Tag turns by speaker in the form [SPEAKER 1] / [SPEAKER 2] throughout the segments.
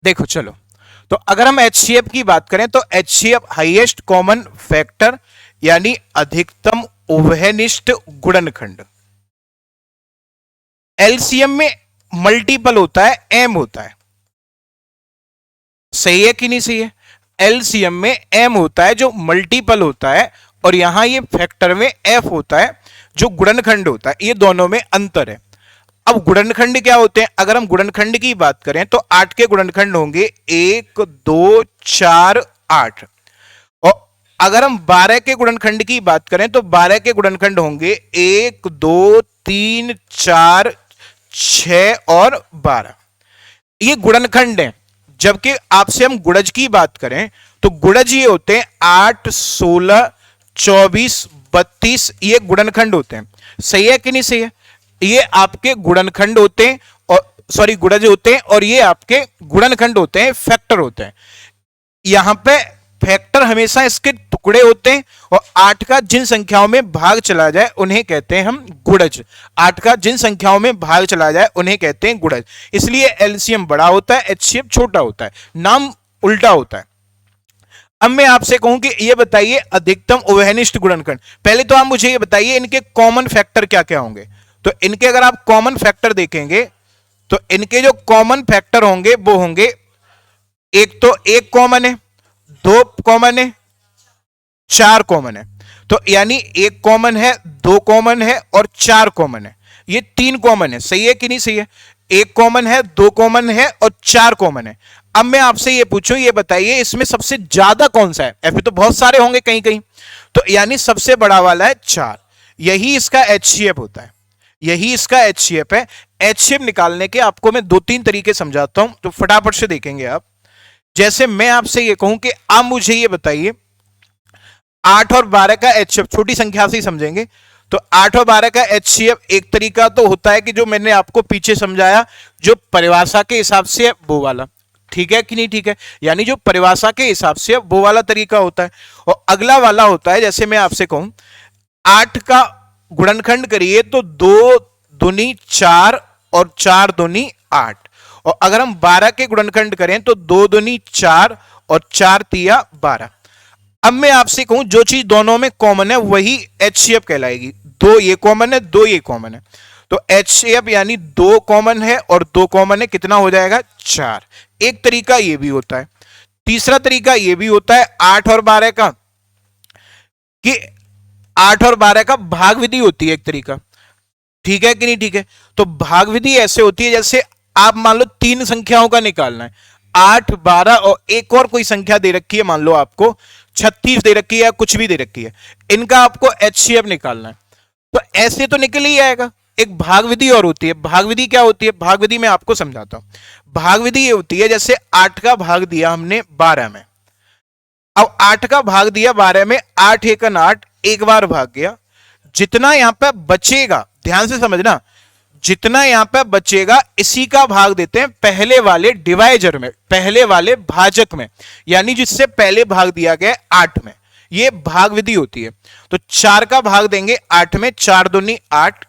[SPEAKER 1] देखो चलो, तो अगर हम HCF की बात करें तो HCF हाईएस्ट कॉमन फैक्टर यानी अधिकतम उभयनिष्ठ गुणनखंड। LCM में मल्टीपल होता है, M होता है, सही है कि नहीं सही है? LCM में M होता है जो मल्टीपल होता है, और यहां ये फैक्टर में F होता है जो गुणनखंड होता है। ये दोनों में अंतर है। अब गुणनखंड क्या होते हैं? अगर हम गुणनखंड की बात करें तो 8 के गुणनखंड होंगे 1 2 4 8, और अगर हम 12 के गुणनखंड की बात करें तो 12 के गुणनखंड होंगे 1 2 3 4 6 और 12। ये गुणनखंड है। जबकि आपसे हम गुणज की बात करें तो गुणज ये होते हैं 8 16 24 32, ये गुणनखंड होते हैं। सही है कि नहीं सही है? ये आपके गुणनखंड होते हैं, और सॉरी गुणज होते हैं, और ये आपके गुणनखंड होते हैं, फैक्टर होते हैं। यहां पे फैक्टर हमेशा इसके टुकड़े होते हैं, और 8 का जिन संख्याओं में भाग चला जाए उन्हें कहते हैं हम गुणज। 8 का जिन संख्याओं में भाग चला जाए उन्हें कहते हैं गुणज। इसलिए एलसीएम बड़ा होता है, एचसीएफ छोटा होता है, नाम उल्टा होता है। अब मैं आपसे कहूं कि ये बताइए अधिकतम उभयनिष्ठ गुणनखंड, पहले तो आप मुझे ये बताइए इनके कॉमन फैक्टर क्या क्या होंगे। तो इनके अगर आप कॉमन फैक्टर देखेंगे तो इनके जो कॉमन फैक्टर होंगे वो होंगे, एक तो एक कॉमन है, दो कॉमन है, चार कॉमन है। तो यानी एक कॉमन है, दो कॉमन है और चार कॉमन है। ये तीन कॉमन है, सही है कि नहीं सही है? एक कॉमन है, दो कॉमन है और चार कॉमन है। अब मैं आपसे ये पूछूं, ये बताइए इसमें सबसे ज्यादा कौन सा है? ऐसे तो बहुत सारे होंगे कहीं कहीं, तो यानी सबसे बड़ा वाला है चार। यही इसका एचसीएफ होता है, यही इसका एचसीएफ है। एचसीएफ निकालने के आपको मैं दो तीन तरीके समझाता हूं, तो फटाफट से देखेंगे आप। जैसे मैं आपसे ये कहूं कि आप मुझे ये बताइए 8 और 12 का एचसीएफ, छोटी संख्या से ही समझेंगे। तो 8 और 12 का एचसीएफ एक तरीका तो होता है कि जो मैंने आपको पीछे समझाया, जो परिभाषा के हिसाब से है वो वाला, ठीक है कि नहीं ठीक है? यानी जो परिभाषा के हिसाब से वो वाला तरीका होता है। और अगला वाला होता है, जैसे मैं आपसे कहूं 8 का गुणनखंड करिए तो 2 दूनी 4 और 4 दूनी 8, और अगर हम 12 के गुणनखंड करें तो 2 दूनी 4 और 4 तिया 12। अब मैं आपसे कहूं जो चीज दोनों में कॉमन है वही एचसीएफ कहलाएगी। दो ये कॉमन है, दो ये कॉमन है, तो एचसीएफ यानी दो कॉमन है और दो कॉमन है, कितना हो जाएगा? 4। एक तरीका ये भी होता है। तीसरा तरीका ये भी होता है 8 और 12 का, कि 8 और 12 का भाग विधि होती है एक तरीका, ठीक है कि नहीं ठीक है? तो भाग विधि ऐसे होती है, जैसे आप मान लो तीन संख्याओं का निकालना है, 8 12 और एक और कोई संख्या दे रखी है, मान लो आपको 36 दे रखी है या कुछ भी दे रखी है, इनका आपको एचसीएफ निकालना है। तो ऐसे तो निकल ही आएगा। एक भाग विधि और होती है। भाग विधि क्या होती है? भाग विधि मैं आपको समझाता हूं। भाग विधि ये होती है, जैसे 8 का भाग दिया हमने 12 में, अब 8 का भाग दिया 12 में, 8 एकन 8, एक बार भाग गया, जितना यहां पे बचेगा, ध्यान से समझना, जितना यहां पे बचेगा इसी का भाग देते हैं पहले वाले डिवाइजर में, पहले वाले भाजक में, यानी जिससे पहले भाग दिया गया 8 में। ये भाग विधि होती है। तो 4 का भाग देंगे 8 में, 4 दूनी 8।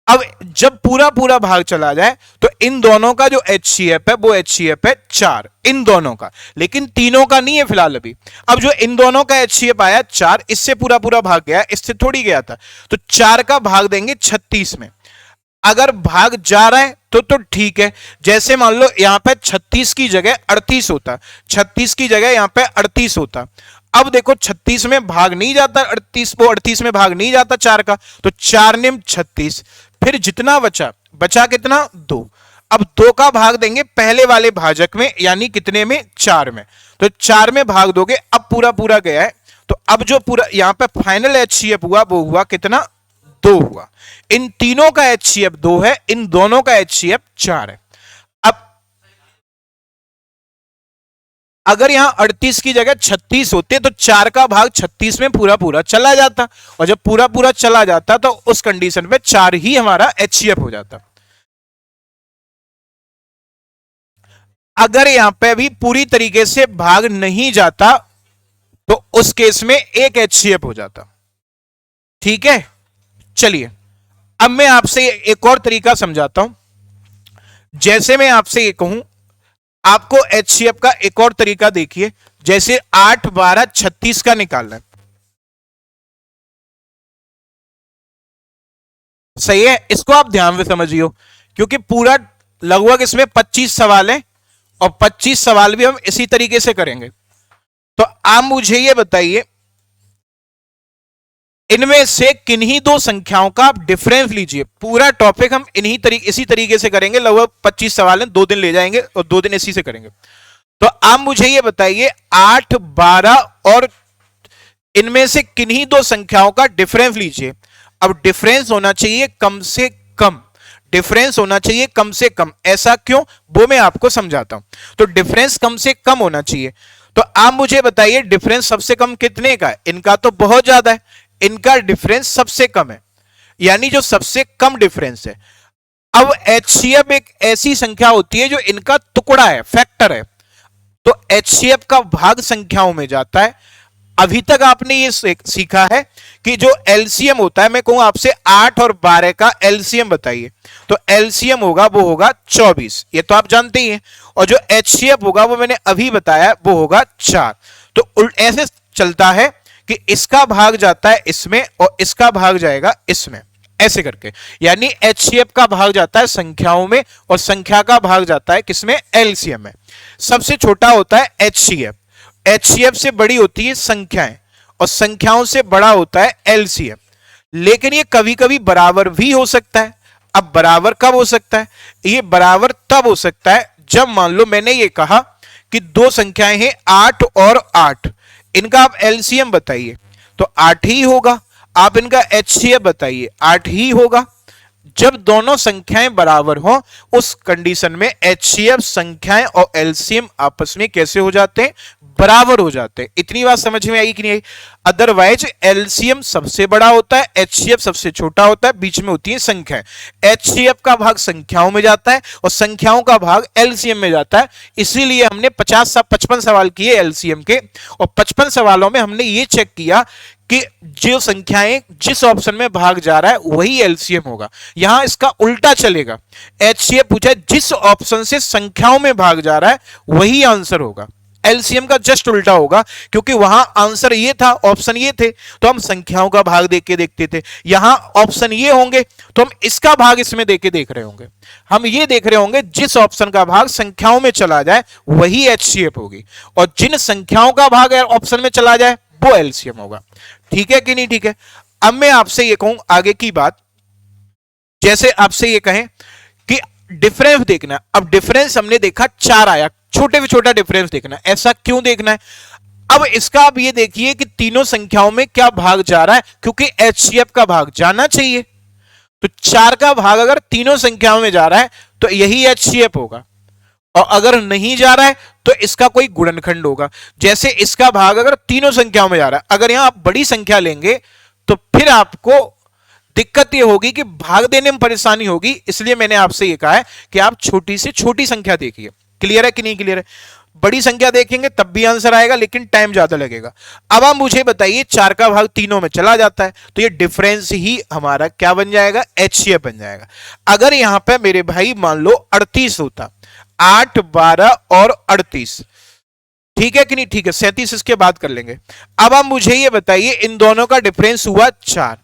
[SPEAKER 1] अब जब पूरा पूरा भाग चला जाए तो इन दोनों का जो एचसीएफ है वो एचसीएफ है 4, इन दोनों का, लेकिन तीनों का नहीं है फिलहाल अभी। अब जो इन दोनों का एचसीएफ आया 4, इससे पूरा पूरा भाग गया, इससे थोड़ी गया था, तो 4 का भाग देंगे 36 में। अगर भाग जा रहा है तो ठीक है, जैसे मान लो यहां पे 36 की जगह 38 होता, 36 की जगह यहां पे 38 होता। अब देखो 36 में भाग नहीं जाता, 38 में भाग नहीं जाता 4 का, तो 4 निम 36, फिर जितना बचा, बचा कितना? 2। अब 2 का भाग देंगे पहले वाले भाजक में, यानी कितने में? 4 में। तो 4 में भाग दोगे, अब पूरा पूरा गया है, तो अब जो पूरा यहां पे फाइनल एचसीएफ हुआ वो हुआ कितना? 2 हुआ। इन तीनों का एचसीएफ 2 है, इन दोनों का एचसीएफ 4 है। अब अगर यहां 38 की जगह 36 होते तो 4 का भाग 36 में पूरा पूरा चला जाता, और जब पूरा पूरा चला जाता तो उस कंडीशन पे 4 ही हमारा एचसीएफ हो जाता। अगर यहां पे भी पूरी तरीके से भाग नहीं जाता तो उस केस में एक एचसीएफ हो जाता, ठीक है? चलिए अब मैं आपसे एक और तरीका समझाता हूं। जैसे मैं आपसे ये कहूं आपको HCF का एक और तरीका देखिए, जैसे 8 12 36 का निकालना है। सही है, इसको आप ध्यान में समझिए, क्योंकि पूरा लगभग इसमें 25 सवाल है और 25 सवाल भी हम इसी तरीके से करेंगे। तो आप मुझे ये बताइए, इनमें से किन्हीं दो संख्याओं का आप डिफरेंस लीजिए। पूरा टॉपिक हम इसी तरीके से करेंगे, लगभग 25 सवाल हैं, 2 दिन ले जाएंगे और 2 दिन इसी से करेंगे। तो आप मुझे ये बताइए 8 12 और इनमें से किन्हीं दो संख्याओं का डिफरेंस लीजिए। अब डिफरेंस होना चाहिए कम से कम, डिफरेंस होना चाहिए कम से कम। ऐसा क्यों, वो मैं आपको समझाता हूं। तो डिफरेंस कम से कम होना चाहिए। तो आप मुझे बताइए डिफरेंस सबसे कम कितने का है? इनका तो बहुत ज्यादा है, इनका डिफरेंस सबसे कम है, यानी जो सबसे कम डिफरेंस है। अब HCF एक ऐसी संख्या होती है जो इनका टुकड़ा है, फैक्टर है। तो HCF का भाग संख्याओं में जाता है। अभी तक आपने ये सीखा है कि जो LCM होता है, मैं कहूं आपसे 8 और 12 का LCM बताइए, तो LCM होगा वो होगा 24, ये तो आप जानते ही हैं। और जो HCF होगा वो मैंने अभी बताया, वो होगा 4। तो ऐसे चलता है कि इसका भाग जाता है इसमें और इसका भाग जाएगा इसमें, ऐसे करके। यानी HCF का भाग जाता है संख्याओं में और संख्या का भाग जाता है किसमें? LCM में। सबसे छोटा होता है HCF, HCF से बड़ी होती है संख्याएं और संख्याओं से बड़ा होता है LCM। लेकिन ये कभी कभी बराबर भी हो सकता है। अब बराबर कब हो सकता है? ये बराबर तब हो सकता है जब मान लो मैंने ये कहा कि दो संख्याएं हैं 8 और 8, इनका आप LCM बताइए तो 8 ही होगा। आप इनका HCF बताइए, 8 ही होगा। जब दोनों संख्याएं बराबर हो उस कंडीशन में HCF संख्याएं और LCM आपस में कैसे हो जाते हैं? बराबर हो जाते हैं। इतनी बात समझ में आई कि नहीं आई? अदरवाइज LCM सबसे बड़ा होता है, HCF सबसे छोटा होता है, बीच में होती है संख्याएं। HCF का भाग संख्याओं में जाता है और संख्याओं का भाग LCM में जाता है। इसीलिए हमने 55 सवाल किए LCM के, और 55 सवालों में हमने ये चेक किया कि जो संख्याएं जिस ऑप्शन में भाग जा रहा है वही LCM होगा। यहां इसका उल्टा चलेगा, HCF पूछा जिस ऑप्शन से संख्याओं में भाग जा रहा है वही आंसर होगा। LCM का जस्ट उल्टा होगा, क्योंकि वहां आंसर ये था, ऑप्शन ये थे, तो हम संख्याओं का भाग देख के देखते थे। यहां ऑप्शन ये होंगे तो हम इसका भाग इसमें देख के देख रहे होंगे। हम ये देख रहे होंगे जिस ऑप्शन का भाग संख्याओं में चला जाए वही HCF होगी, और जिन संख्याओं का भाग ऑप्शन में चला जाए वो LCM होगा। ठीक है कि नहीं? ठीक है। अब मैं आपसे ये कहूं आगे की बात, जैसे आपसे ये कहें कि डिफरेंस देखना। अब डिफरेंस हमने देखा 4 आया, छोटे से छोटा डिफरेंस देखना। ऐसा क्यों देखना है? अब इसका आप ये देखिए कि तीनों संख्याओं में क्या भाग जा रहा है, क्योंकि HCF का भाग जाना चाहिए। तो 4 का भाग अगर तीनों संख्याओं में जा रहा है तो यही HCF होगा, और अगर नहीं जा रहा है तो इसका कोई गुणनखंड होगा। जैसे इसका भाग अगर तीनों संख्याओं में जा रहा है, अगर यहां आप बड़ी संख्या लेंगे तो फिर आपको दिक्कत यह होगी कि भाग देने में परेशानी होगी। इसलिए मैंने आपसे यह कहा है कि आप छोटी से छोटी संख्या देखिए। क्लियर है कि नहीं क्लियर है? बड़ी संख्या देखेंगे तब भी आंसर आएगा, लेकिन टाइम ज्यादा लगेगा। अब आप मुझे बताइए 4 का भाग तीनों में चला जाता है तो ये डिफरेंस ही हमारा क्या बन जाएगा? HCF बन जाएगा। अगर यहां पे मेरे भाई मान लो 38 होता, 8 12 और 38, ठीक है कि नहीं? ठीक है, 37 इसके बाद कर लेंगे। अब आप मुझे ये बताइए इन दोनों का डिफरेंस हुआ 4,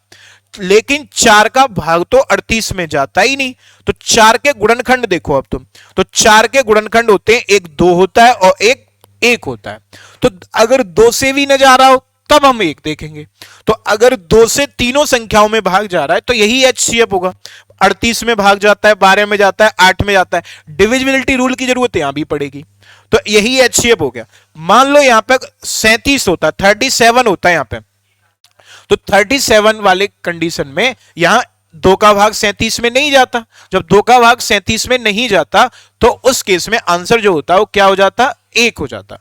[SPEAKER 1] लेकिन 4 का भाग तो 38 में जाता ही नहीं। तो 4 के गुणनखंड देखो अब तुम, तो 4 के गुणनखंड होते हैं, एक 2 होता है और एक 1 होता है। तो अगर 2 से भी न जा रहा हो तब हम 1 देखेंगे। तो अगर 2 से तीनों संख्याओं में भाग जा रहा है तो यही HCF होगा। 38 में भाग जाता है, 12 में जाता है, 8 में जाता है, डिविजिबिलिटी रूल की जरूरत यहां भी पड़ेगी, तो यही HCF हो गया। मान लो यहां पे 37 होता है, 37 होता है यहां पे, तो 37 वाले कंडीशन में यहां 2 का भाग 37 में नहीं जाता। जब 2 का भाग 37 में नहीं जाता तो उस केस में आंसर जो होता है वो क्या हो जाता? 1 हो जाता।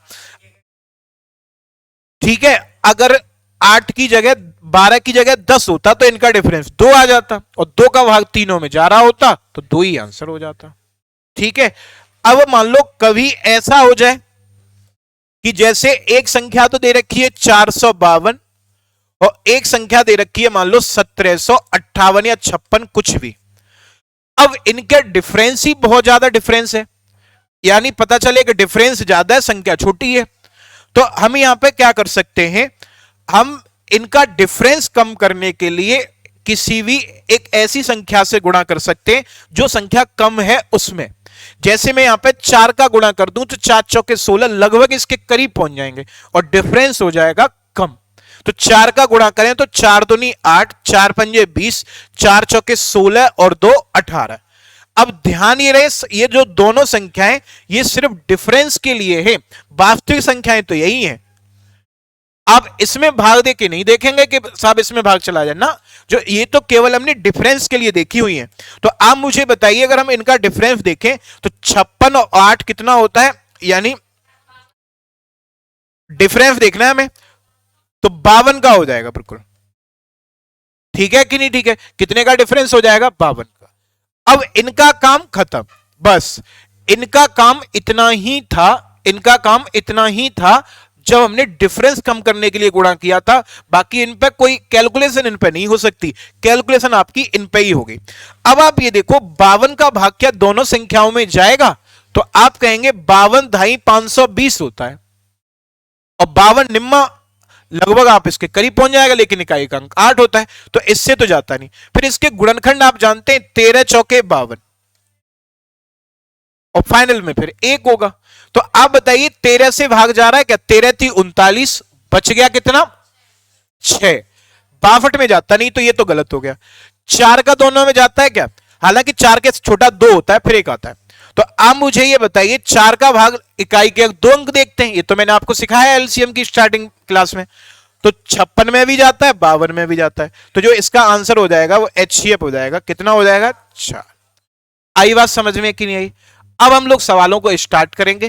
[SPEAKER 1] ठीक है, अगर 8 की जगह 12 की जगह 10 होता तो इनका डिफरेंस 2 आ जाता, और 2 का भाग तीनों में जा रहा होता तो 2 ही आंसर हो जाता। ठीक है। अब मान लो कभी ऐसा हो जाए कि जैसे एक संख्या तो दे रखी है 452 और एक संख्या दे रखी है मान लो 1758 या 56, कुछ भी। अब इनके डिफरेंस ही बहुत ज्यादा डिफरेंस है, यानी पता चले कि डिफरेंस ज्यादा है, संख्या छोटी है। तो हम यहां पे क्या कर सकते हैं, हम इनका डिफरेंस कम करने के लिए किसी भी एक ऐसी संख्या से गुणा कर सकते हैं जो संख्या कम है उसमें। जैसे मैं यहां पे 4 का गुणा कर दूं तो 4 चौके 16, लगभग इसके करीब पहुंच जाएंगे और डिफरेंस हो जाएगा कम। तो 4 का गुणा करें तो 4 दूनी 8, 4 पंजे 20, 4 चौके 16 और 2 18। अब ध्यान ये रहे, ये जो दोनों संख्याएं ये सिर्फ डिफरेंस के लिए है, वास्तविक संख्याएं तो यही है। आप इसमें भाग दे के नहीं देखेंगे कि साहब इसमें भाग चला जाए ना, जो ये तो केवल हमने डिफरेंस के लिए देखी हुई है। तो आप मुझे बताइए, अगर हम इनका डिफरेंस देखें तो 56 और 8 कितना होता है, यानी डिफरेंस देखना है हमें, तो 52 का हो जाएगा बिल्कुल। ठीक है कि नहीं, ठीक है, कितने का डिफरेंस हो जाएगा, 52 का। अब इनका काम खत्म, बस इनका काम इतना ही था, इनका काम इतना ही था जब हमने डिफरेंस कम करने के लिए गुणा किया था। बाकी इन पे कोई कैलकुलेशन इन पे नहीं हो सकती, कैलकुलेशन आपकी इन पे ही होगी। अब आप ये देखो 52 का भाग क्या दोनों संख्याओं में जाएगा, तो आप कहेंगे 52 ढाई 520 होता है, और 52 निम्मा लगभग आप इसके करीब पहुंच जाएगा, लेकिन इकाई का अंक 8 होता है, तो इससे तो जाता नहीं। फिर इसके गुणनखंड आप जानते हैं 13 चौके 52, और फाइनल में फिर 1 होगा। तो आप बताइए 13 से भाग जा रहा है क्या, 13 थी 39, बच गया कितना 6, 62 में जाता नहीं, तो ये तो गलत हो गया। 4 का दोनों में जाता है क्या, हालांकि 4 के छोटा 2 होता है फिर 1 आता है। तो आप मुझे ये बताइए 4 का भाग इकाई के 2 अंक देखते हैं, ये तो मैंने आपको सिखाया एलसीएम की स्टार्टिंग क्लास में। तो 56 में भी जाता है, 52 में भी जाता है, तो जो इसका आंसर हो जाएगा वो एचसीएफ हो जाएगा, कितना हो जाएगा 4। आई बात समझ में कि नहीं आई। अब हम लोग सवालों को स्टार्ट करेंगे,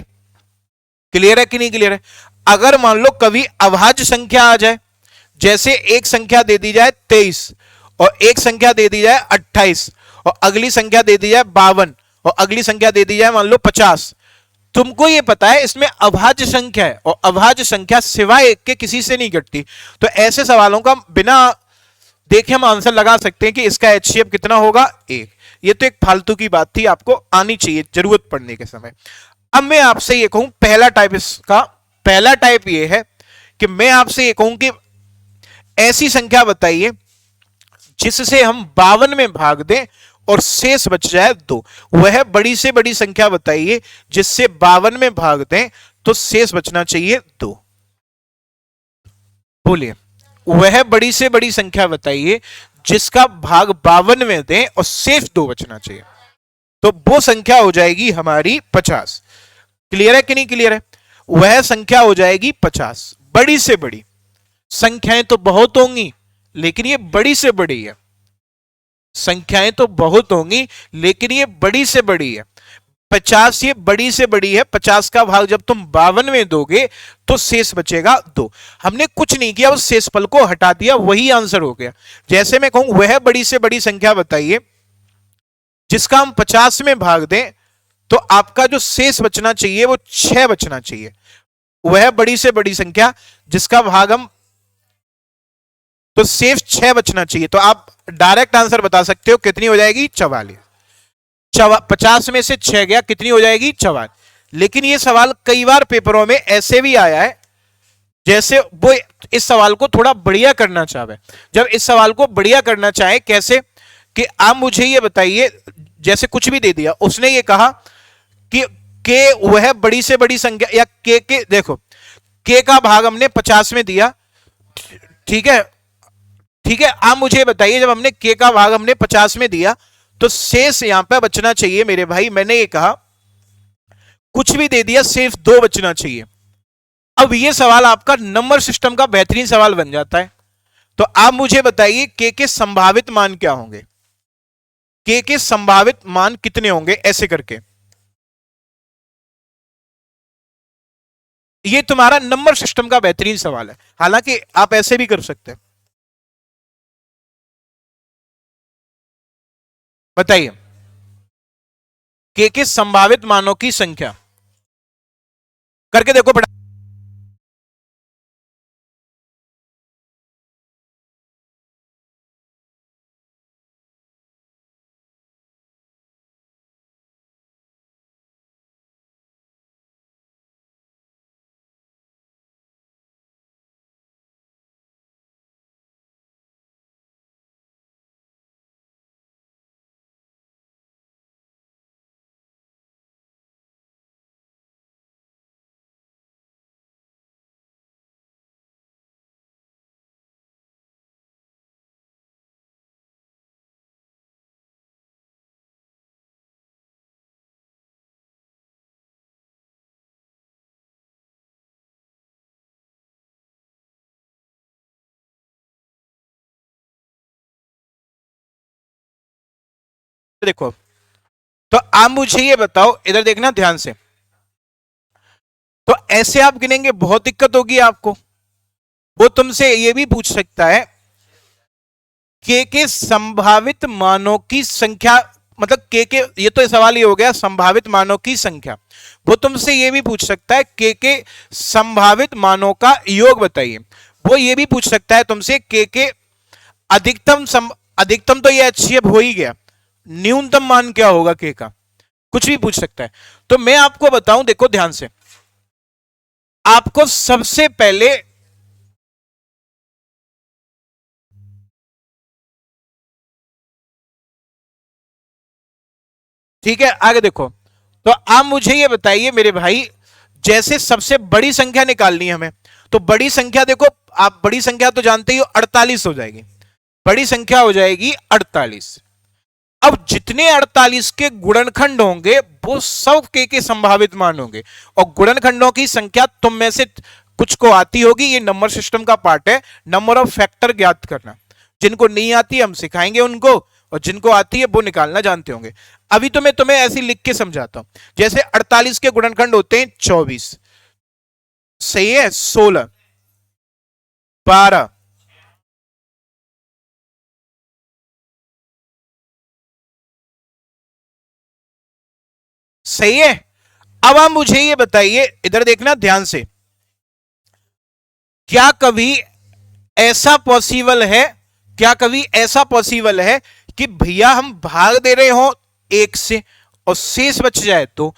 [SPEAKER 1] क्लियर है कि नहीं क्लियर है। अगर मान लो कभी अभाज्य संख्या आ जाए, जैसे एक संख्या दे दी जाए 23 और एक संख्या दे दी जाए 28 और अगली संख्या दे दी जाए 52 और अगली संख्या दे दी जाए मान लो 50, तुमको ये पता है इसमें अभाज्य संख्या है और अभाज्य संख्या सिवाय एक के किसी से नहीं घटती, तो ऐसे सवालों का बिना देखे हम आंसर लगा सकते हैं कि इसका एचसीएफ कितना होगा 1। ये तो एक फालतू की बात थी, आपको आनी चाहिए जरूरत पड़ने के समय। अब मैं आपसे ये कहूं पहला टाइप, इसका पहला टाइप ये है कि मैं आपसे ये कहूं कि ऐसी संख्या बताइए जिससे हम 52 में भाग दें और शेष बच जाए 2। वह बड़ी से बड़ी संख्या बताइए जिससे 52 में भाग दें तो शेष बचना चाहिए 2। बोलिए, वह बड़ी से बड़ी संख्या बताइए जिसका भाग 52 में दें और शेष 2 बचना चाहिए, तो वो संख्या हो जाएगी हमारी 50। क्लियर है कि नहीं क्लियर है, वह संख्या हो जाएगी 50। बड़ी से बड़ी संख्याएं तो बहुत होंगी लेकिन ये बड़ी से बड़ी है, संख्याएं तो बहुत होंगी लेकिन ये बड़ी से बड़ी है। 50 ये बड़ी से बड़ी है, 50 का भाग जब तुम 52 में दोगे तो शेष बचेगा 2। हमने कुछ नहीं किया, उस शेषफल को हटा दिया, वही आंसर हो गया। जैसे मैं कहूं वह बड़ी से बड़ी संख्या बताइए जिसका हम 50 में भाग दें तो आपका जो शेष बचना चाहिए वो 6 बचना चाहिए। वह बड़ी से बड़ी संख्या जिसका भाग हम, तो शेष 6 बचना चाहिए, तो आप डायरेक्ट आंसर बता सकते हो कितनी हो जाएगी 44। 50 में से 6 गया, कितनी हो जाएगी 44। लेकिन ये सवाल कई बार पेपरों में ऐसे भी आया है, जैसे वो इस सवाल को थोड़ा बढ़िया करना चाहे। जब इस सवाल को बढ़िया करना चाहे कैसे, कि आप मुझे ये बताइए, जैसे कुछ भी दे दिया, उसने ये कहा कि के वह बड़ी से बड़ी संख्या, या के देखो के का भाग हमने 50 में दिया, ठीक है, ठीक है। आप मुझे बताइए जब हमने के का भाग हमने 50 में दिया तो शेष यहां पे बचना चाहिए मेरे भाई, मैंने ये कहा कुछ भी दे दिया सिर्फ 2 बचना चाहिए। अब ये सवाल आपका नंबर सिस्टम का बेहतरीन सवाल बन जाता है। तो आप मुझे बताइए के संभावित मान क्या होंगे, के संभावित मान कितने होंगे, ऐसे करके। ये तुम्हारा नंबर सिस्टम का बेहतरीन सवाल है, हालांकि आप ऐसे भी कर सकते हैं। बताइए के संभावित मानों की संख्या करके देखो बेटा। देखो, तो आप मुझे ये बताओ, इधर देखना ध्यान से। तो ऐसे आप गिनेंगे बहुत दिक्कत होगी आपको। वो तुमसे ये भी पूछ सकता है के संभावित मानों की संख्या, मतलब के ये तो सवाल ये हो गया संभावित मानों की संख्या। वो तुमसे ये भी पूछ सकता है के संभावित मानों का योग बताइए। वो ये भी पूछ सकता है तुमसे के अधिकतम अधिकतम तो ये एचसीएफ हो ही गया, न्यूनतम मान क्या होगा के का, कुछ भी पूछ सकता है। तो मैं आपको बताऊं, देखो ध्यान से, आपको सबसे पहले ठीक है, आगे देखो। तो आप मुझे ये बताइए मेरे भाई, जैसे सबसे बड़ी संख्या निकालनी है हमें, तो बड़ी संख्या देखो, आप बड़ी संख्या तो जानते ही हो 48 हो जाएगी, बड़ी संख्या हो जाएगी 48। अब जितने 48 के गुणनखंड होंगे वो सब के संभावित मान होंगे। और गुणनखंडों की संख्या तुम में से कुछ को आती होगी, ये नंबर सिस्टम का पार्ट है, नंबर ऑफ फैक्टर ज्ञात करना। जिनको नहीं आती हम सिखाएंगे उनको, और जिनको आती है वो निकालना जानते होंगे। अभी तो मैं तुम्हें ऐसी लिख के समझाता हूं। जैसे 48 के गुणनखंड होते हैं 24, सही है, 16, 12, सही है। अब आप मुझे ये बताइए, इधर देखना ध्यान से, क्या कभी ऐसा पॉसिबल है, क्या कभी ऐसा पॉसिबल है कि भैया हम भाग दे रहे हो एक से और शेष बच जाए? तो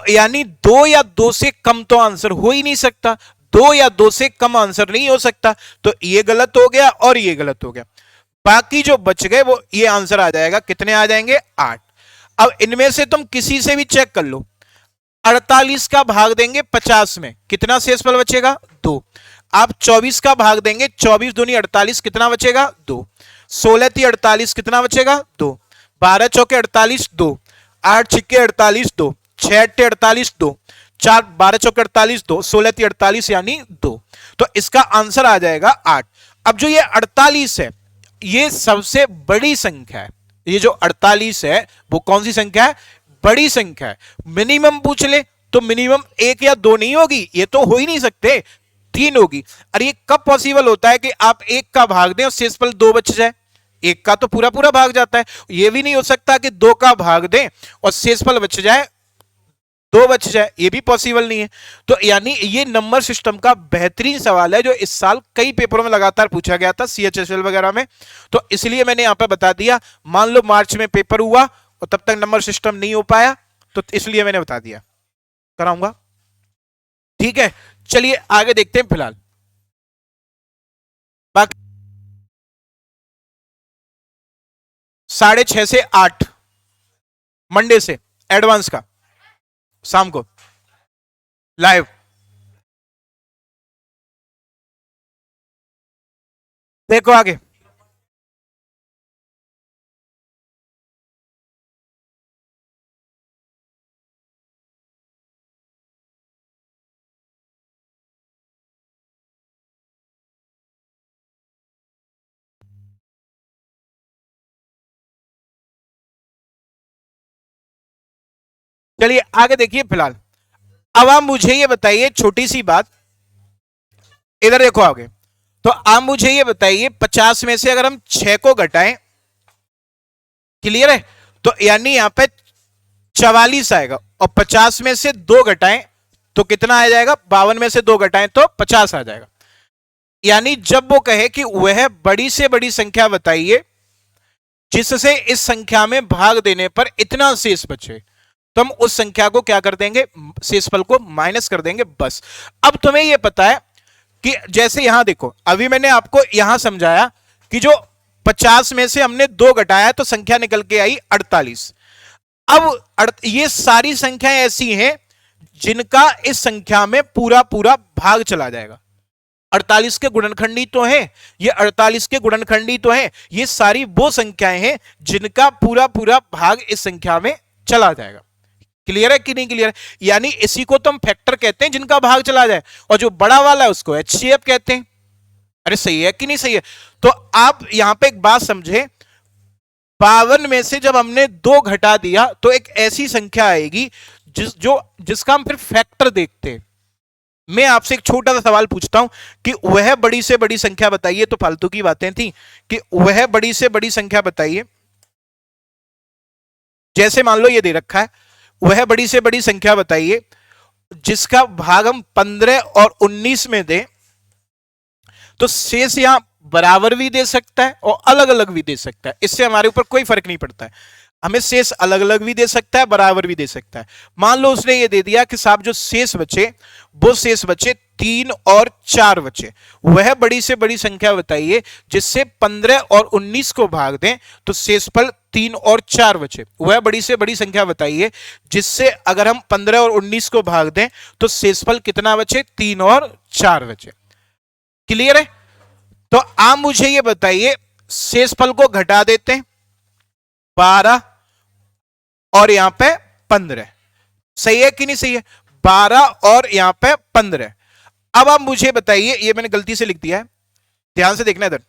[SPEAKER 1] यानी दो या दो से कम तो आंसर हो ही नहीं सकता, दो या दो से कम आंसर नहीं हो सकता। तो ये गलत हो गया और ये गलत हो गया। बाकी जो बच गए वो ये आंसर आ जाएगा, कितने आ जाएंगे? 8। अब इनमें से तुम किसी से भी चेक कर लो, 48 का भाग देंगे 50 में, कितना शेषफल बचेगा? 2। आप 24 का भाग देंगे, 24 दूनी 48, कितना बचेगा? 2। 16 ती 48, कितना बचेगा? 2। 12 चौके 48, 2। 8 छिक्के 48, 2। 6 अट्ठे 48, 2। 4 12 चौके 48, 2। 16 ती 48 यानी 2। तो इसका आंसर आ जाएगा 8। अब जो ये 48 है, ये सबसे बड़ी संख्या है। ये जो 48 है वो कौन सी संख्या है? बड़ी संख्या है। मिनिमम पूछ ले तो मिनिमम एक या दो नहीं होगी, ये तो हो ही नहीं सकते, 3 होगी। अरे ये कब पॉसिबल होता है कि आप एक का भाग दें और शेषफल 2 बच जाए? एक का तो पूरा पूरा भाग जाता है। ये भी नहीं हो सकता कि 2 का भाग दें और शेषफल बच जाए, 2 बच जाए, ये भी पॉसिबल नहीं है। तो यानी ये नंबर सिस्टम का बेहतरीन सवाल है जो इस साल कई पेपरों में लगातार पूछा गया था, सीएचएसएल वगैरह में। तो इसलिए मैंने यहां पर बता दिया। मान लो मार्च में पेपर हुआ और तब तक नंबर सिस्टम नहीं हो पाया, तो इसलिए मैंने बता दिया, कराऊंगा। ठीक है, चलिए आगे देखते हैं। फिलहाल बाकी 6:30 से 8 मंडे से एडवांस का, शाम को लाइव। देखो आगे, चलिए आगे देखिए। फिलहाल अब आप मुझे ये बताइए, छोटी सी बात, इधर देखो आगे। तो आप मुझे ये बताइए, 50 में से अगर हम 6 को घटाएं, क्लियर है, तो यानी यहां पे 44 आएगा। और 50 में से 2 घटाएं तो कितना आ जाएगा? 52 में से 2 घटाएं तो 50 आ जाएगा। यानी जब वो कहे कि वह बड़ी से बड़ी संख्या बताइए जिससे इस संख्या में भाग देने पर इतना शेष बचे, तो हम उस संख्या को क्या कर देंगे? शेषफल को माइनस कर देंगे, बस। अब तुम्हें यह पता है कि जैसे यहां देखो, अभी मैंने आपको यहां समझाया कि जो 50 में से हमने 2 घटाया तो संख्या निकल के आई 48। अब ये सारी संख्याएं ऐसी हैं जिनका इस संख्या में पूरा पूरा भाग चला जाएगा। 48 के गुणनखंडी तो हैं, ये 48 के गुणनखंडी तो हैं, ये सारी वो संख्याएं हैं जिनका पूरा पूरा भाग इस संख्या में चला जाएगा। क्लियर है कि नहीं क्लियर है? यानी इसी को तो हम फैक्टर कहते हैं जिनका भाग चला जाए, और जो बड़ा वाला है उसको एचसीएफ कहते हैं। अरे सही है कि नहीं सही है? तो आप यहां पे एक बात समझे, 52 में से जब हमने 2 घटा दिया तो एक ऐसी संख्या आएगी जिसका हम फिर फैक्टर देखते हैं। मैं आपसे एक छोटा सा सवाल पूछता हूं कि वह बड़ी से बड़ी संख्या बताइए, तो फालतू की बातें थी कि वह बड़ी से बड़ी संख्या बताइए। जैसे मान लो ये दे रखा है, वह बड़ी से बड़ी संख्या बताइए जिसका भाग हम 15 और 19 में दें तो शेष यहां बराबर भी दे सकता है और अलग अलग भी दे सकता है, इससे हमारे ऊपर कोई फर्क नहीं पड़ता है। हमें शेष अलग अलग भी दे सकता है, बराबर भी दे सकता है। मान लो उसने ये दे दिया कि साहब जो शेष बचे वो शेष बचे 3 और 4 बचे, वह बड़ी से बड़ी संख्या बताइए जिससे 15 और 19 को भाग दें तो शेषफल 3 और 4 बचे। वह बड़ी से बड़ी संख्या बताइए जिससे अगर हम 15 और 19 को भाग दें तो शेषफल कितना बचे, 3 और 4 बचे। क्लियर है? तो आप मुझे ये बताइए, शेषफल को घटा देते हैं, 12 और यहां पे 15, सही है कि नहीं सही है? 12 और यहां पे 15। अब आप मुझे बताइए, ये मैंने गलती से लिख दिया है, ध्यान से देखना, इधर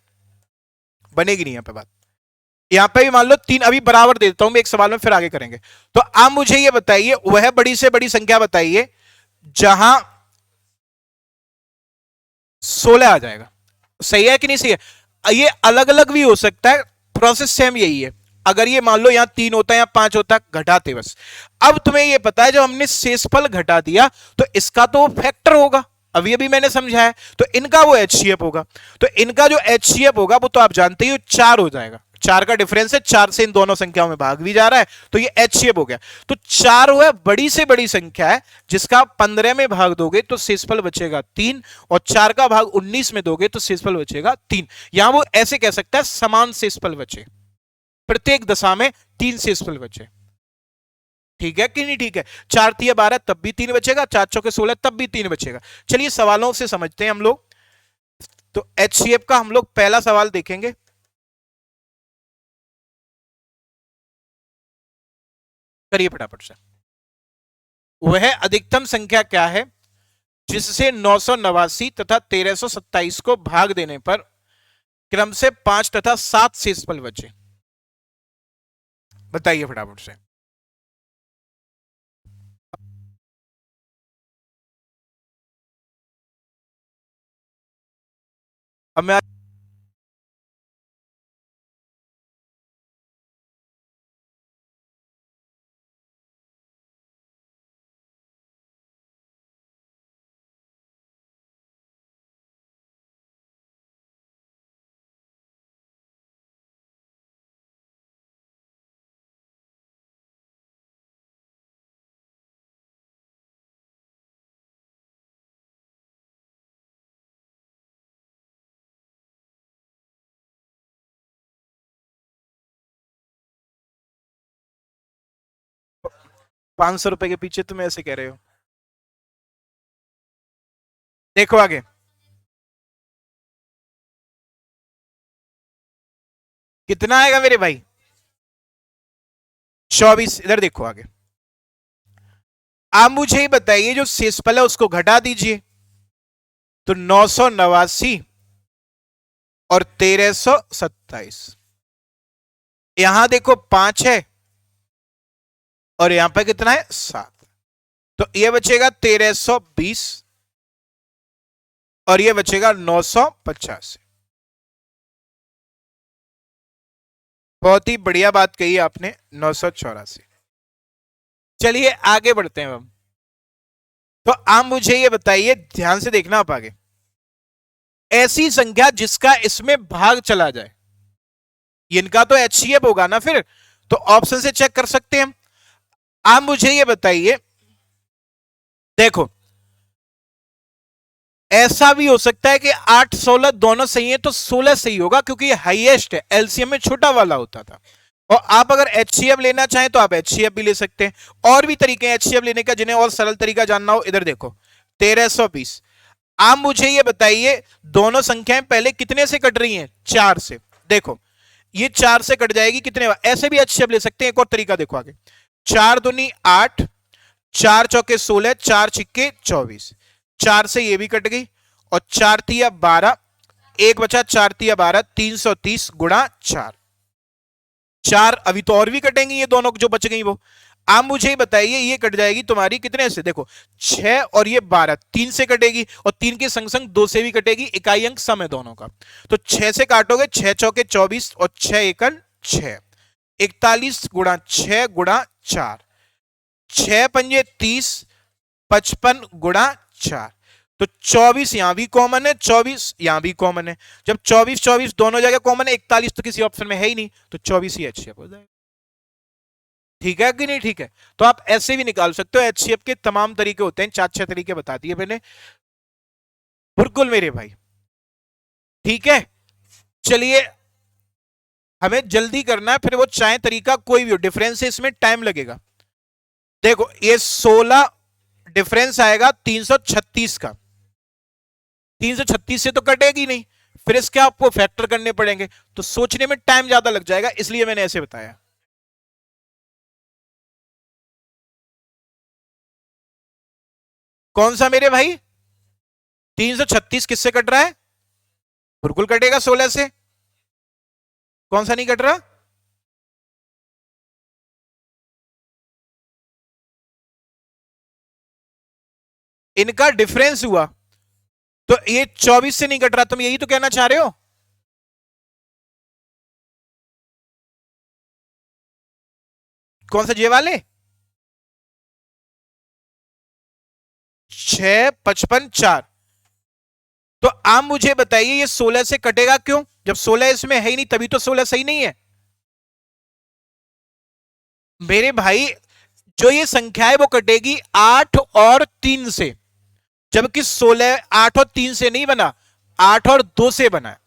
[SPEAKER 1] बनेगी नहीं यहां पे बात। यहां पे भी मान लो 3, अभी बराबर दे देता हूं मैं एक सवाल में, फिर आगे करेंगे। तो आप मुझे ये बताइए, वह बड़ी से बड़ी संख्या बताइए जहां 16 आ जाएगा, सही है कि नहीं सही है? ये अलग अलग भी हो सकता है, प्रोसेस सेम यही है। अगर ये मान लो यहां 3 होता है या 5 होता है, घटाते बस। अब तुम्हें ये पता है जब हमने शेषफल घटा दिया तो इसका तो फैक्टर होगा, अभी मैंने समझाया, तो इनका वो एचसीएफ होगा। तो इनका जो एचसीएफ होगा वो तो आप जानते ही हो 4 हो जाएगा, 4 का डिफरेंस है, 4 से इन दोनों संख्याओं में भाग भी जा रहा है, तो ये एचसीएफ हो गया। तो 4 वो है बड़ी से बड़ी संख्या है जिसका 15 में भाग दोगे तो शेषफल बचेगा 3, और 4 का भाग 19 में दोगे तो शेषफल बचेगा 3। यहां वो ऐसे कह सकता है समान शेषफल बचे, प्रत्येक दशा में 3 शेषफल बचे। ठीक है कि नहीं? ठीक है। 4 तिया 12 तब भी 3 बचेगा, 4 चौके 16 तब भी 3 बचेगा। चलिए सवालों से समझते हैं हम लोग। तो एचसीएफ का हम लोग पहला सवाल देखेंगे। करिए फटाफट से। वह अधिकतम संख्या क्या है जिससे 989 तथा 1327 को भाग देने पर क्रम से 5 तथा 7 शेषफल बचे? बताइए फटाफट से। अब मैं 500 रुपए के पीछे तुम ऐसे कह रहे हो? देखो आगे, कितना आएगा मेरे भाई? 24। इधर देखो आगे, आप मुझे ही बताइए जो शेषफल है उसको घटा दीजिए, तो 989 और 1327, यहां देखो 5 है और यहां पर कितना है? 7। तो ये बचेगा 1320 और ये बचेगा 950। बहुत ही बढ़िया बात कही आपने, 984। चलिए आगे बढ़ते हैं हम। तो आप मुझे ये बताइए, ध्यान से देखना आप आगे, ऐसी संख्या जिसका इसमें भाग चला जाए, इनका तो एचसीएफ होगा ना फिर, तो ऑप्शन से चेक कर सकते हैं। आप मुझे ये बताइए, देखो ऐसा भी हो सकता है कि 8 16 दोनों सही है तो 16 सही होगा क्योंकि ये हाईएस्ट है, एलसीएम में छोटा वाला होता था। और आप अगर एचसीएफ लेना चाहें तो आप एचसीएफ भी ले सकते हैं। और भी तरीके हैं एचसीएफ लेने का, जिन्हें और सरल तरीका जानना हो, इधर देखो 1320। आप मुझे ये बताइए, दोनों संख्याएं पहले कितने से कट रही हैं? 4 से। देखो ये 4 से कट जाएगी कितने, ऐसे भी एचसीएफ ले सकते हैं। एक और तरीका देखो आगे, 4 दूनी 8, 4 चौके 16, 4 छिक्के 24, 4 से ये भी कट गई, और 4 तिया 12, एक बचा 4 तिया 12, 330 गुणा 4, 4 अभी तो और भी कटेंगी ये दोनों जो बच गई वो। आप मुझे ही बताइए, ये कट जाएगी तुम्हारी कितने से, देखो 6 और ये 12, 3 से कटेगी और 3 के संग संग 2 से भी कटेगी, इकाई अंक सम है दोनों का। तो 6 से काटोगे, 6 चौके 24 और 6 एकन 6, 41 गुणा 6 गुणा 4, 6 पंजे 30, 55 गुणा 4। तो 24 यहां भी कॉमन है, 24 यहां भी कॉमन है। जब 24 24 दोनों जगह कॉमन है, 41 तो किसी ऑप्शन में है ही नहीं, तो 24 ही एचसीएफ हो जाएगा। ठीक है कि नहीं? ठीक है। तो आप ऐसे भी निकाल सकते हो, एचसीएफ के तमाम तरीके होते हैं, 4-6 तरीके बता दिए मैंने। बिल्कुल मेरे भाई, ठीक है। चलिए, हमें जल्दी करना है, फिर वो चाहे तरीका कोई भी हो, डिफरेंस है इसमें, टाइम लगेगा। देखो ये 16 डिफरेंस आएगा 336 का, 336 से तो कटेगी नहीं, फिर इसके आपको फैक्टर करने पड़ेंगे, तो सोचने में टाइम ज्यादा लग जाएगा, इसलिए मैंने ऐसे बताया। कौन सा मेरे भाई? 336 किससे कट रहा है? बिल्कुल कटेगा 16 से। कौन सा नहीं कट रहा? इनका डिफरेंस हुआ, तो ये 24 से नहीं कट रहा, तुम यही तो कहना चाह रहे हो। कौन सा जे वाले? 6 55 4। तो आप मुझे बताइए ये 16 से कटेगा क्यों, जब 16 इसमें है ही नहीं, तभी तो 16 सही नहीं है मेरे भाई। जो ये संख्या है वो कटेगी 8 और 3 से, जबकि 16 8 और 3 से नहीं बना, 8 और 2 से बना है।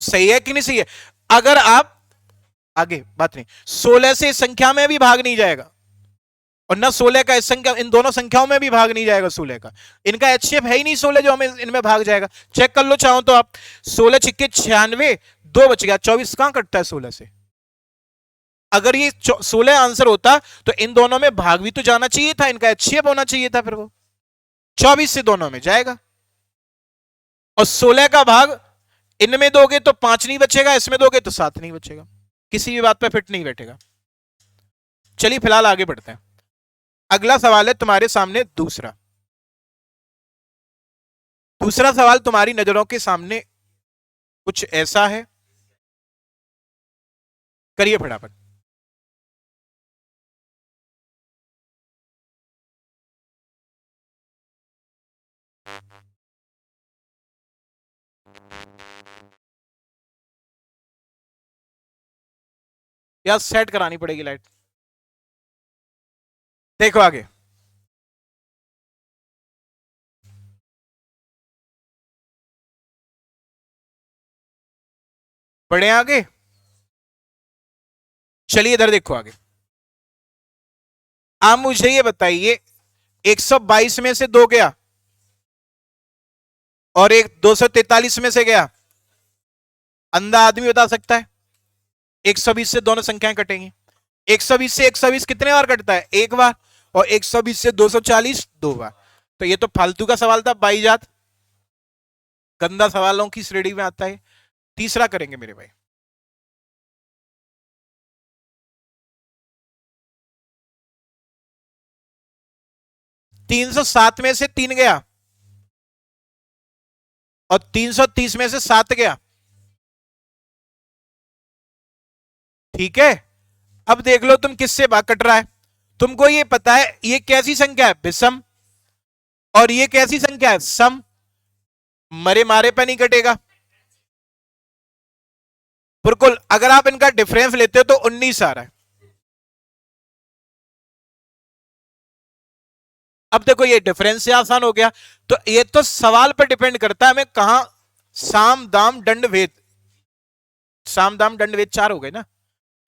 [SPEAKER 1] सही है कि नहीं सही है? अगर आप आगे बात नहीं, 16 से इस संख्या में भी भाग नहीं जाएगा, और ना 16 का इस संख्या, इन दोनों संख्याओं में भी भाग नहीं जाएगा 16 का। इनका एचसीएफ है ही नहीं 16 जो हमें इनमें भाग जाएगा। चेक कर लो चाहो तो आप, 16 छिक्के 96, 2 बच गया, 24 कहां कटता है 16 से? अगर ये 16 आंसर होता तो इन दोनों में भाग भी तो जाना चाहिए था, इनका एचसीएफ होना चाहिए था, फिर वो 24 से दोनों में जाएगा। और 16 का भाग इनमें दोगे तो 5 नहीं बचेगा, इसमें दोगे तो 7 नहीं बचेगा, किसी भी बात पर फिट नहीं बैठेगा। चलिए फिलहाल आगे बढ़ते हैं। अगला सवाल है तुम्हारे सामने दूसरा। दूसरा सवाल तुम्हारी नजरों के सामने कुछ ऐसा है, करिए फटाफट। या सेट करानी पड़ेगी लाइट। देखो आगे, बढ़े आगे। चलिए इधर देखो आगे। आप मुझे ये बताइए, 122 में से 2 गया और एक 243 में से गया, अंधा आदमी बता सकता है? 120 से दोनों संख्याएं कटेंगी। 120 से 120 कितने बार कटता है? एक बार। और 120 से 240 2 बार। तो ये तो फालतू का सवाल था बाईजात, गंदा सवालों की श्रेणी में आता है। तीसरा करेंगे मेरे भाई। 307 में से 3 गया और 330 में से 7 गया, ठीक है। अब देख लो तुम किससे भाग कट रहा है। तुमको ये पता है ये कैसी संख्या है? विषम। और ये कैसी संख्या है? सम। मरे मारे पे नहीं कटेगा। बिल्कुल, अगर आप इनका डिफरेंस लेते हो तो 19 आ रहा है। अब देखो ये डिफरेंस से आसान हो गया, तो ये तो सवाल पर डिपेंड करता है हमें कहां। साम दाम दंड भेद, साम दाम दंड भेद 4 हो गए ना,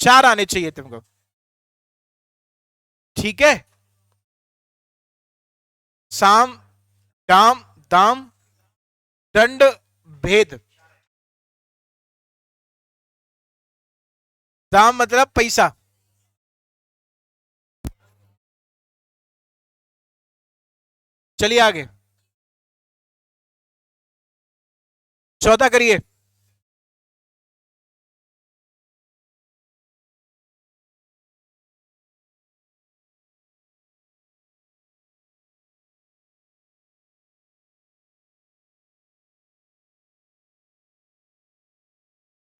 [SPEAKER 1] 4 आने चाहिए तुमको, ठीक है। साम दाम दाम दंड भेद, दाम मतलब पैसा। चलिए आगे, 14 करिए।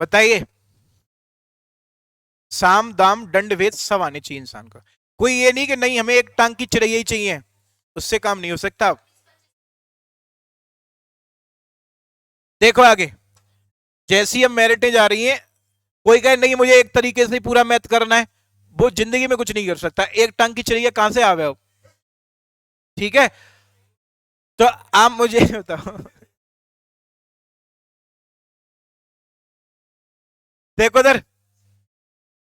[SPEAKER 1] बताइए। साम दाम दंड भेद सब आने चाहिए इंसान को। कोई ये नहीं कि नहीं हमें एक टांग की चिड़ैया ही चाहिए, उससे काम नहीं हो सकता। देखो आगे, जैसी अब मेरिटें जा रही हैं, कोई कहे नहीं मुझे एक तरीके से पूरा मैथ करना है, वो जिंदगी में कुछ नहीं कर सकता। एक टांग की चिड़िया कहां से आवे हो? ठीक है, तो आप मुझे बताओ। देखो इधर,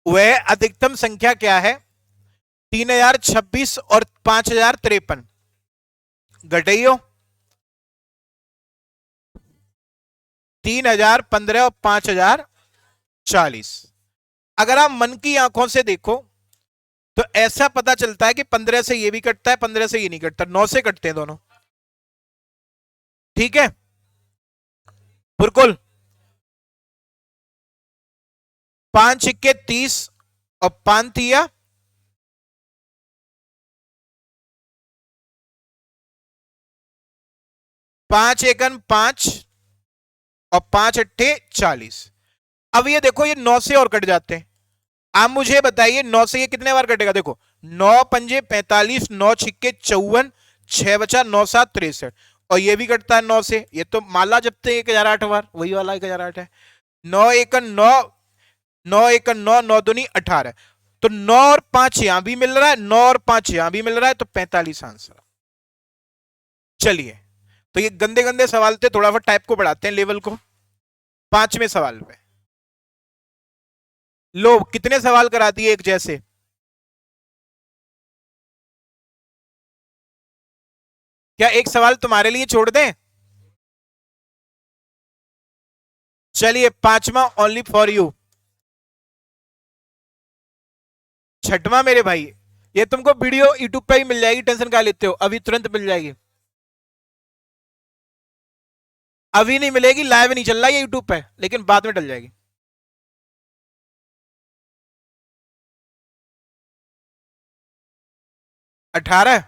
[SPEAKER 1] वह अधिकतम संख्या क्या है? 3026 और 5053। घटाइयो, 3015 और 5040। अगर आप मन की आंखों से देखो तो ऐसा पता चलता है कि 15 से ये भी कटता है, 15 से ये नहीं कटता, 9 से कटते हैं दोनों। ठीक है, बिल्कुल। 5 × 30 और 5 × 5 × 5 और 5 × 8 = 40। अब ये देखो, ये 9 से और कट जाते हैं। आप मुझे बताइए 9 से ये कितने बार कटेगा? देखो, 9 × 5 = 45, 9 × 6 = 54, 6 बचा, 9 × 7 = 63। और ये भी कटता है 9 से, ये तो माला जपते हैं 1008 बार, वही वाला 1008 है। 9 × 1 = 9, 9 × 1 = 9, 9 दूनी 18। तो 9 और 5 यहां भी मिल रहा है, 9 और 5 यहां भी मिल रहा है, तो 45 आंसर। चलिए, तो ये गंदे गंदे सवाल थे, थोड़ा सा टाइप को बढ़ाते हैं लेवल को। 5वें सवाल पे लो, कितने सवाल करा दिए एक जैसे? क्या एक सवाल तुम्हारे लिए छोड़ दें? चलिए, 5वां ओनली फॉर यू। छठवां मेरे भाई, ये तुमको वीडियो यूट्यूब पे ही मिल जाएगी, टेंशन क्या लेते हो, अभी तुरंत मिल जाएगी। अभी नहीं मिलेगी, लाइव नहीं चल रहा है यूट्यूब पे, लेकिन बाद में डल जाएगी। 18।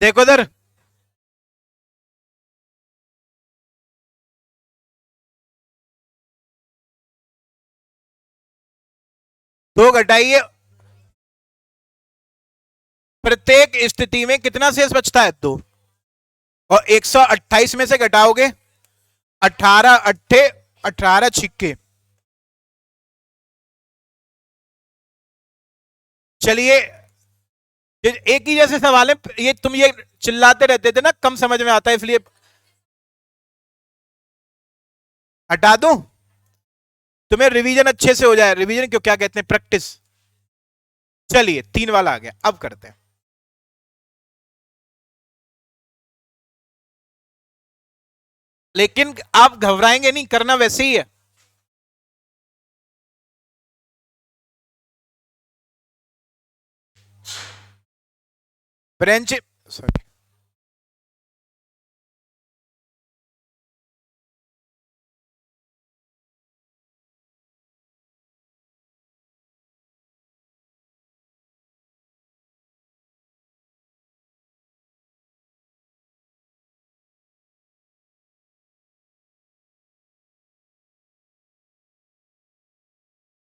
[SPEAKER 1] देखो इधर, 2 घटाइए, प्रत्येक स्थिति में कितना शेष बचता है? 2। और 128 में से घटाओगे 18 अट्ठे 18 छिक्के। चलिए, एक ही जैसे सवाल है ये, तुम ये चिल्लाते रहते थे ना, कम समझ में आता है इसलिए। हटा दूं? तुम्हें रिवीजन अच्छे से हो जाए, रिवीजन क्यों क्या कहते हैं, प्रैक्टिस। चलिए, 3 वाला आ गया, अब करते हैं। लेकिन आप घबराएंगे नहीं, करना वैसे ही है। Bench, sorry,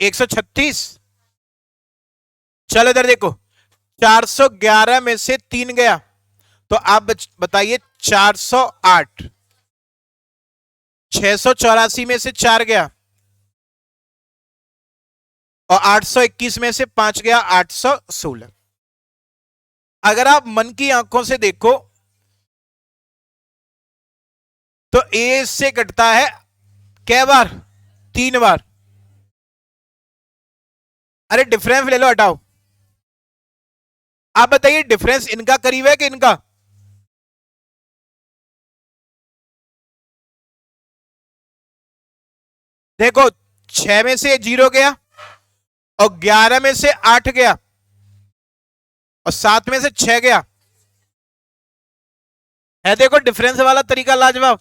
[SPEAKER 1] 136। चलो इधर देखो, 411 में से 3 गया, तो आप बताइए 408। 684 में से 4 गया, और 821 में से 5 गया, 816। अगर आप मन की आंखों से देखो तो ए से कटता है कै बार? 3 बार। अरे डिफरेंस ले लो, हटाओ। आप बताइए, डिफरेंस इनका करीब है कि इनका? देखो, 6 में से 0 गया, और 11 में से 8 गया, और 7 में से 6 गया। है देखो डिफरेंस वाला तरीका लाजवाब।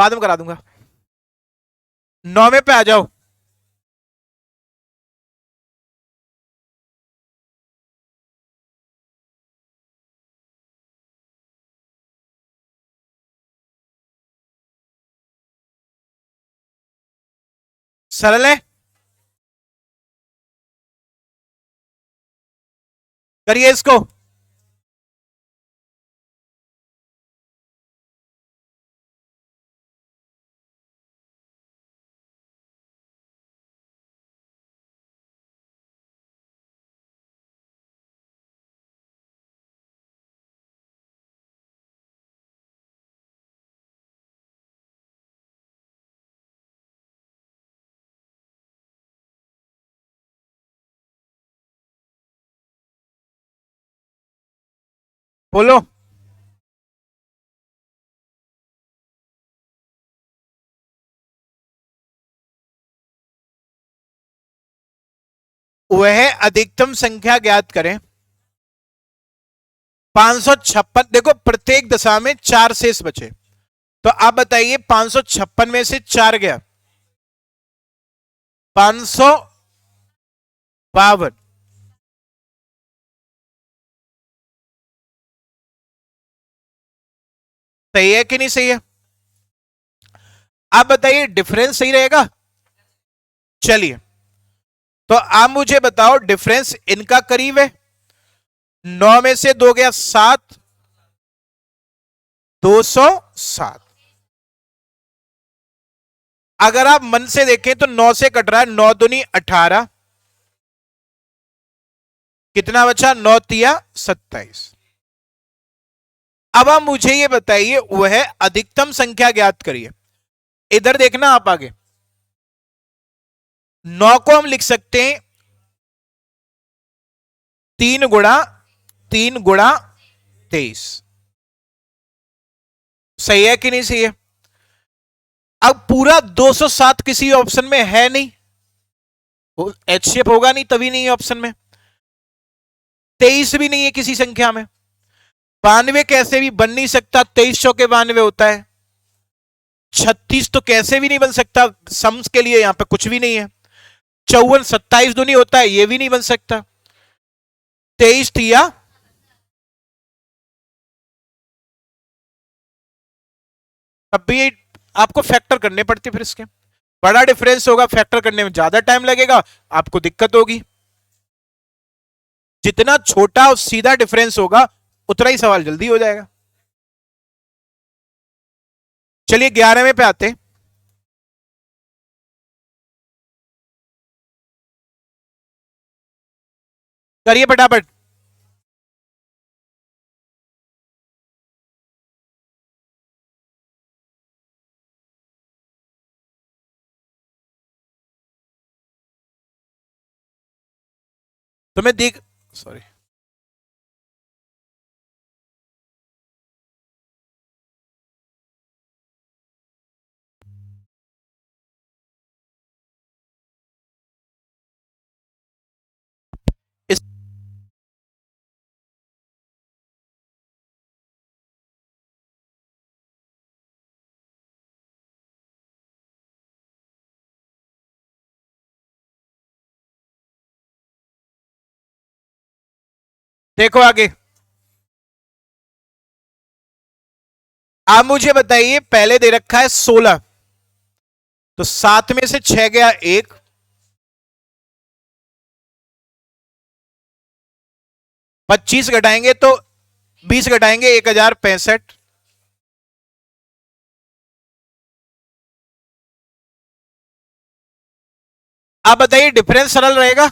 [SPEAKER 1] बाद में करा दूंगा। 9वें पे आ जाओ। सरल है, करिए इसको। बोलो। वह अधिकतम संख्या ज्ञात करें। 556, देखो प्रत्येक दशा में 4 शेष बचे, तो आप बताइए 556 में से 4 गया 552। सही है कि नहीं सही है? आप बताइए डिफरेंस सही रहेगा? चलिए, तो आप मुझे बताओ डिफरेंस इनका करीब है। 9 में से 2 गया 7, 207। अगर आप मन से देखें तो 9 से कट रहा है, 9 दूनी 18, कितना बचा? 9 तिया 27। अब आप मुझे ये बताइए वह अधिकतम संख्या ज्ञात करिए। इधर देखना आप आगे, 9 को हम लिख सकते हैं 3 गुणा 3 गुणा 23। सही है कि नहीं सही है? अब पूरा 207 किसी ऑप्शन में है नहीं, एच शेप होगा नहीं तभी नहीं है ऑप्शन में। 23 भी नहीं है किसी संख्या में। 92 कैसे भी बन नहीं सकता, 23 चौके 92 होता है। 36 तो कैसे भी नहीं बन सकता, सम्स के लिए यहां पे कुछ भी नहीं है। 54 27 दूनी होता है, ये भी नहीं बन सकता। 23 तिया, अब भी आपको फैक्टर करने पड़ते, फिर इसके बड़ा डिफरेंस होगा, फैक्टर करने में ज्यादा टाइम लगेगा, आपको दिक्कत होगी। जितना छोटा और सीधा डिफरेंस होगा उतना ही सवाल जल्दी हो जाएगा। चलिए 11वें पे आते। करिए फटाफट। तो मैं देख, सॉरी, इस देखो आगे, आप मुझे बताइए पहले दे रखा है 16, तो 7 में से 6 गया 1, 25 घटाएंगे तो 20 घटाएंगे 1065। आप बताइए डिफरेंस सरल रहेगा?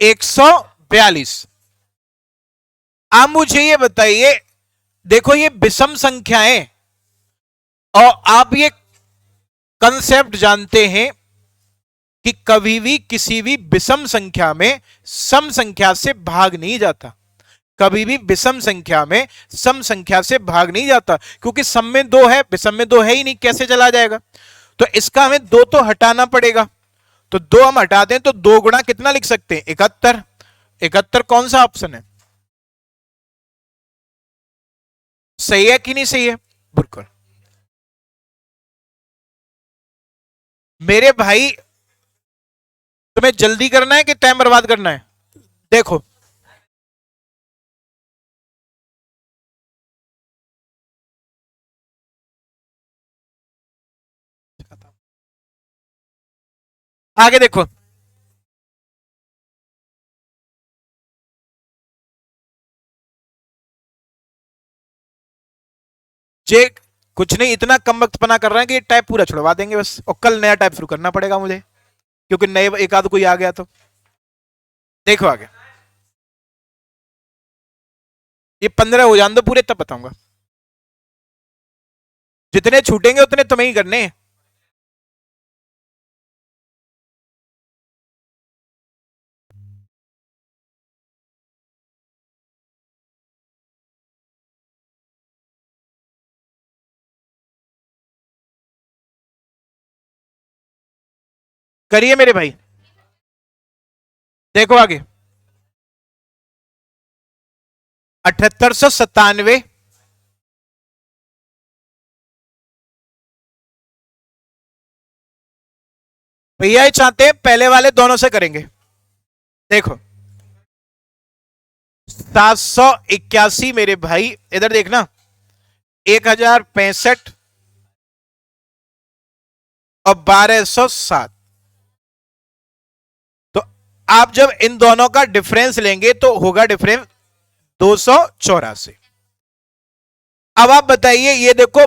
[SPEAKER 1] एक 142। आप मुझे ये बताइए, देखो ये विषम संख्याएं, और आप ये कंसेप्ट जानते हैं कि कभी भी किसी भी विषम संख्या में सम संख्या से भाग नहीं जाता। कभी भी विषम संख्या में सम संख्या से भाग नहीं जाता, क्योंकि सम में 2 है, विषम में 2 है ही नहीं, कैसे चला जाएगा? तो इसका हमें 2 तो हटाना पड़ेगा। तो दो हम हटाते हैं तो दो गुणा कितना लिख सकते हैं, 71। 71 कौन सा ऑप्शन है, सही है कि नहीं सही है, बिल्कुल। मेरे भाई तुम्हें जल्दी करना है कि टाइम बर्बाद करना है, देखो। आगे देखो, जे कुछ नहीं, इतना कम वक्तपना कर रहे हैं कि ये टाइप पूरा छुड़वा देंगे बस, और कल नया टाइप शुरू करना पड़ेगा मुझे, क्योंकि नए एक आध कोई आ गया तो। देखो आगे, ये 15 हो जान दो पूरे, तब बताऊंगा। जितने छूटेंगे उतने तुम्हें ही करने हैं। करिए मेरे भाई, देखो आगे। 7897, भैया ये चाहते हैं पहले वाले दोनों से करेंगे। देखो 781 मेरे भाई, इधर देखना, 1065 और 1207। तो आप जब इन दोनों का डिफरेंस लेंगे तो होगा डिफरेंस 284। अब आप बताइए, ये देखो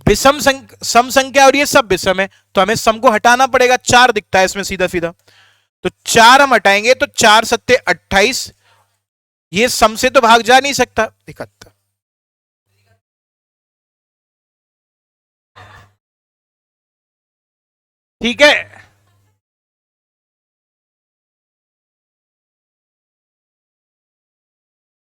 [SPEAKER 1] विषम सम संख्या और ये सब विषम है, तो हमें सम को हटाना पड़ेगा, 4 दिखता है इसमें सीधा सीधा, तो 4 हम हटाएंगे तो 4 सत्ते 28, ये सम से तो भाग जा नहीं सकता, 71। ठीक है,